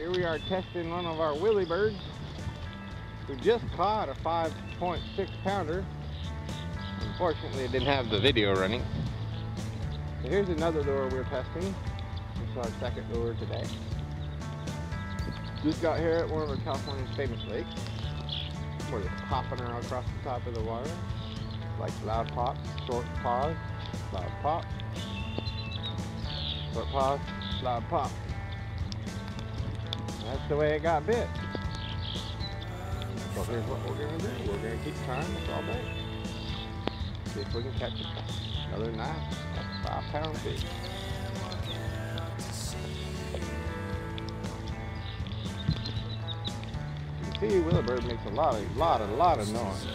Here we are testing one of our willy birds. We just caught a 5.6 pounder. Unfortunately, it didn't have the video running. So here's another lure we're testing. This is our second lure today. Just got here at one of our California's famous lakes. We're just popping her across the top of the water. Like loud pop, short pause, loud pop. Short pause, loud pop. That's the way it got bit. So here's what we're going to do. We're going to keep trying this all day. See if we can catch another nice 5-pound fish. You can see Willowbird makes a lot of noise.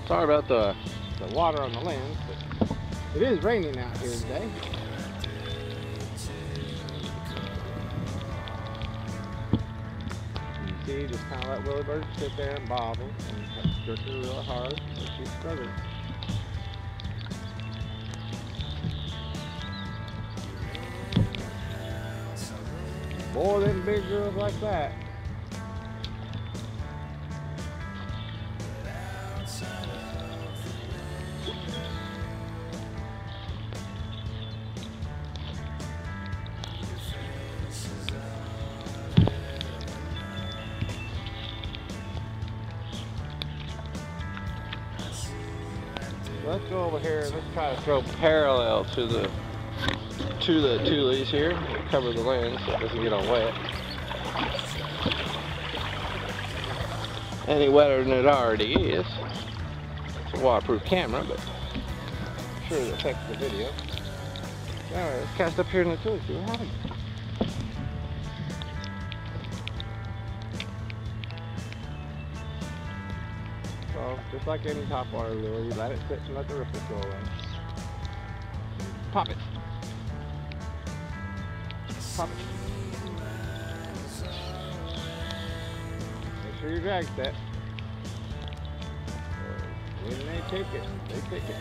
Sorry about the water on the lens, but it is raining out here today. See, just kind of let Willowbird sit there and bobble and jerk her real hard so she's struggling. Boy, them big girls like that. Let's go over here and let's try to throw parallel to the tulies here. Cover the lens so it doesn't get all wet. Any wetter than it already is. It's a waterproof camera, but I'm sure it affects the video. Alright, let's cast up here in the tulies, see what happens. So, just like any topwater lure, you let it sit and let the ripples go away. Pop it. Pop it. Make sure your drag's set. When they take it, they take it.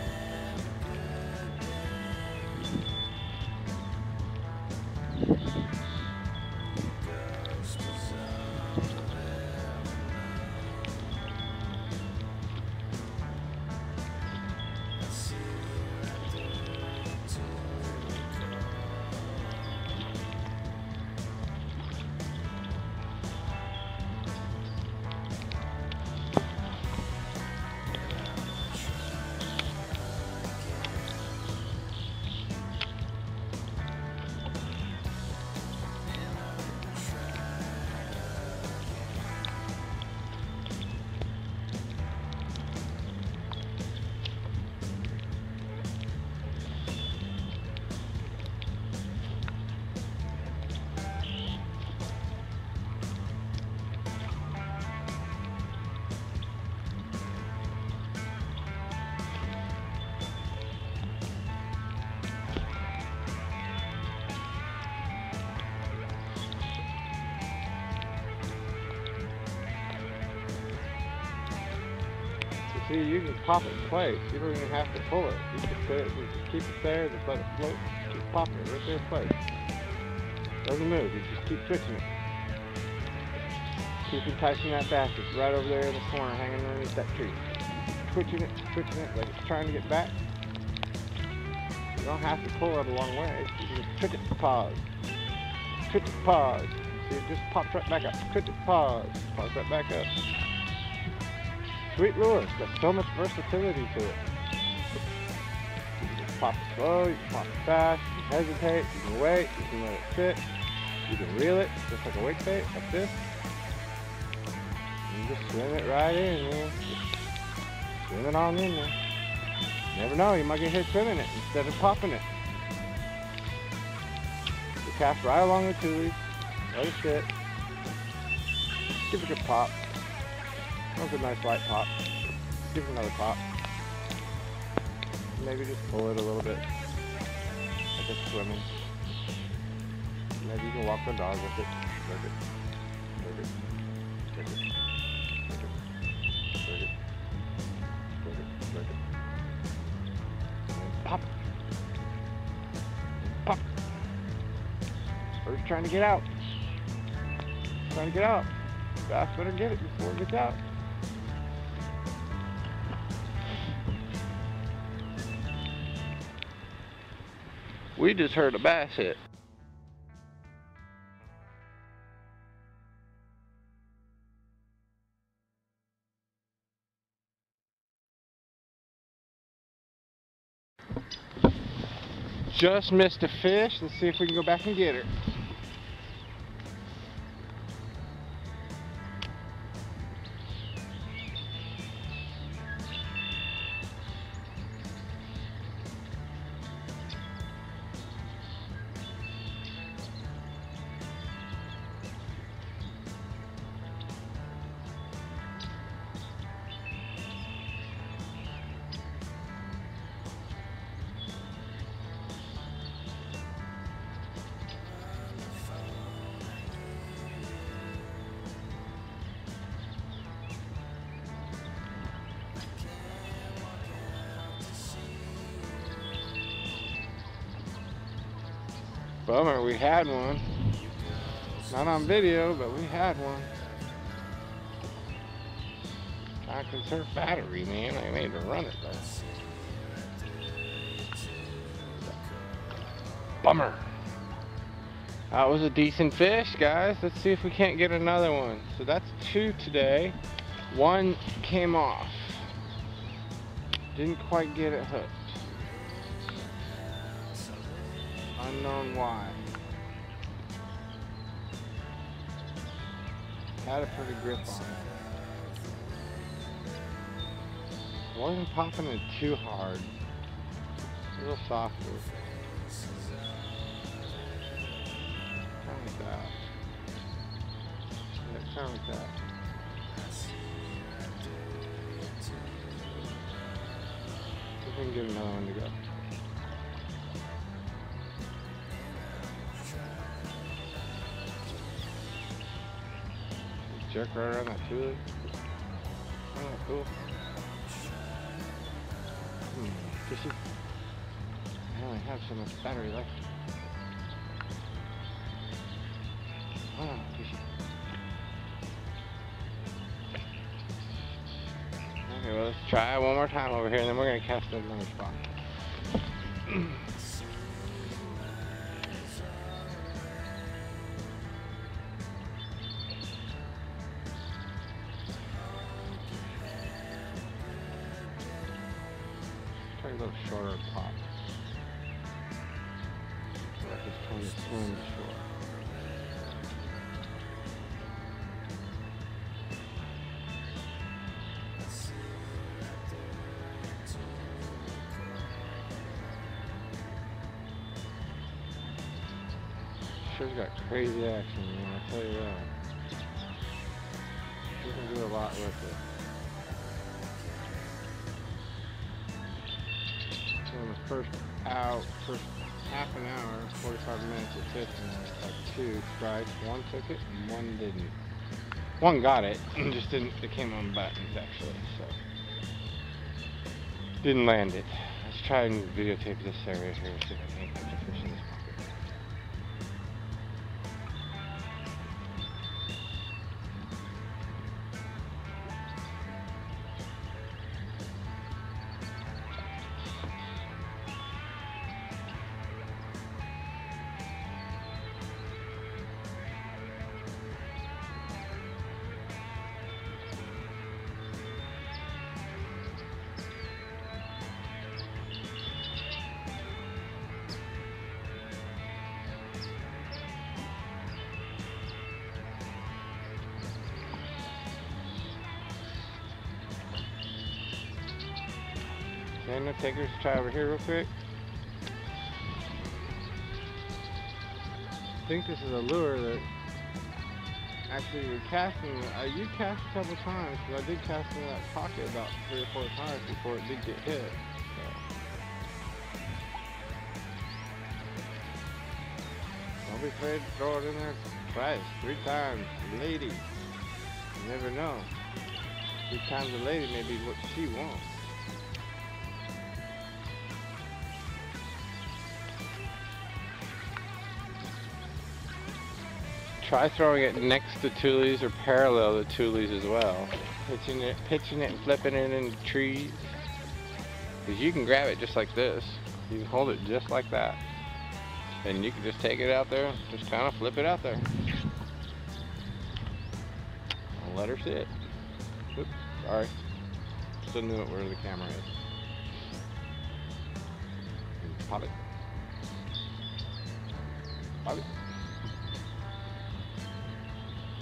See, you can pop it in place. You don't even have to pull it. You can put it, you just keep it there, just let it float. Keep popping it right there in place. Doesn't move, you just keep twitching it. Keep enticing that bass. It's right over there in the corner, hanging underneath that tree. Twitching it, like it's trying to get back. You don't have to pull it a long way. You can just twitch it, pause. Twitch it, pause. See, it just pops right back up. Twitch it, pause. Pause right back up. Sweet lure, it's got so much versatility to it. You can just pop it slow, you can pop it fast, you can hesitate, you can wait, you can let it sit, you can reel it, just like a wake bait, like this. And you just swim it right in, man. Just swim it on in there. You never know, you might get hit swimming it instead of popping it. You cast right along the tulies, let it sit, give it a good pop. That was a nice light pop. Give it another pop. Maybe just pull it a little bit. Like it's swimming. Maybe you can walk the dog with it. Work it. Work it. Work it. Work it. Work it. Work it. Work it. And then pop. Pop. First trying to get out. Trying to get out. Bass better get it before it gets out. We just heard a bass hit. Just missed a fish. Let's see if we can go back and get her. Bummer, we had one. Not on video, but we had one. Trying to conserve battery, man. I need to run it though. Bummer. That was a decent fish, guys. Let's see if we can't get another one. So that's 2 today. 1 came off. Didn't quite get it hooked. Unknown why. Had a pretty grip on it. Wasn't popping it too hard. A little softer. Kind of like that. Yeah, kind of like that. See if we can get another one to go. Jerk right around that tule. Oh, cool. Fishy. I only have so much battery left. Oh, fishy. Okay, well, let's try it one more time over here, and then we're going to cast another spot. A little shorter pop. Like it's trying to swim short. Sure's got crazy action, man, I'll tell you that. You can do a lot with it. First half an hour, 45 minutes of fishing, like 2 strikes. 1 took it and 1 didn't. 1 got it, and just didn't. It came on buttons actually, so didn't land it. Let's try and videotape this area here, see if I can catch a fish in this pocket. Okay, no takers. Try over here real quick. I think this is a lure that actually we're casting. You cast a couple times, but I did cast in that pocket about 3 or 4 times before it did get hit. So. Don't be afraid to throw it in there twice, 3 times. Lady, you never know. 3 times a lady may be what she wants. Try throwing it next to tules or parallel to tules as well. Pitching it and flipping it into trees. Because you can grab it just like this. You can hold it just like that. And you can just take it out there, just kind of flip it out there. I'll let her sit. Oops, sorry. Still knew it where the camera is. And pop it. Pop it.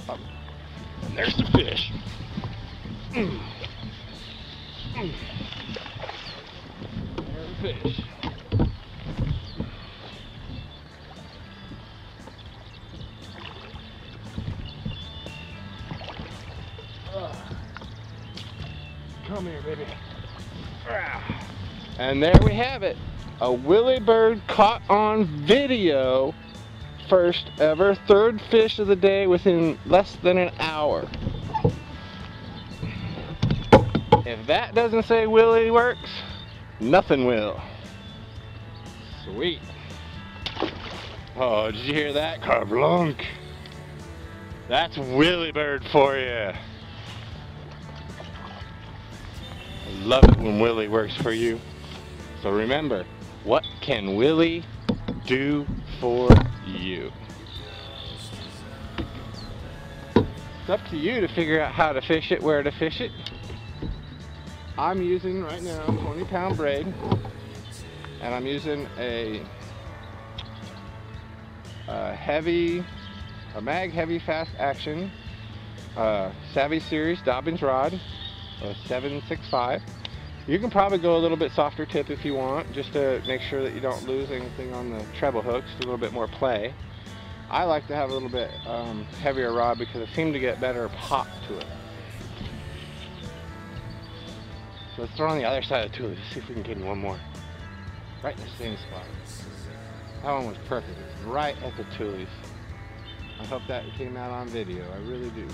Pop it. And there's the fish. There's the fish. Come here, baby. And there we have it. A willy bird caught on video. First ever, third fish of the day within less than an hour. If that doesn't say willy works, nothing will. Sweet. Oh, did you hear that? Carblunk. That's willy bird for you. I love it when Willie works for you. So remember, what can Willie do for you? It's up to you to figure out how to fish it, where to fish it. I'm using right now 20-pound braid, and I'm using a mag heavy fast action Savvy Series Dobbins rod. A 765. You can probably go a little bit softer tip if you want, just to make sure that you don't lose anything on the treble hooks, a little bit more play. I like to have a little bit heavier rod because it seems to get better pop to it. So let's throw on the other side of the tule. Let's see if we can get one more. Right in the same spot. That one was perfect. It was right at the tules. I hope that came out on video. I really do.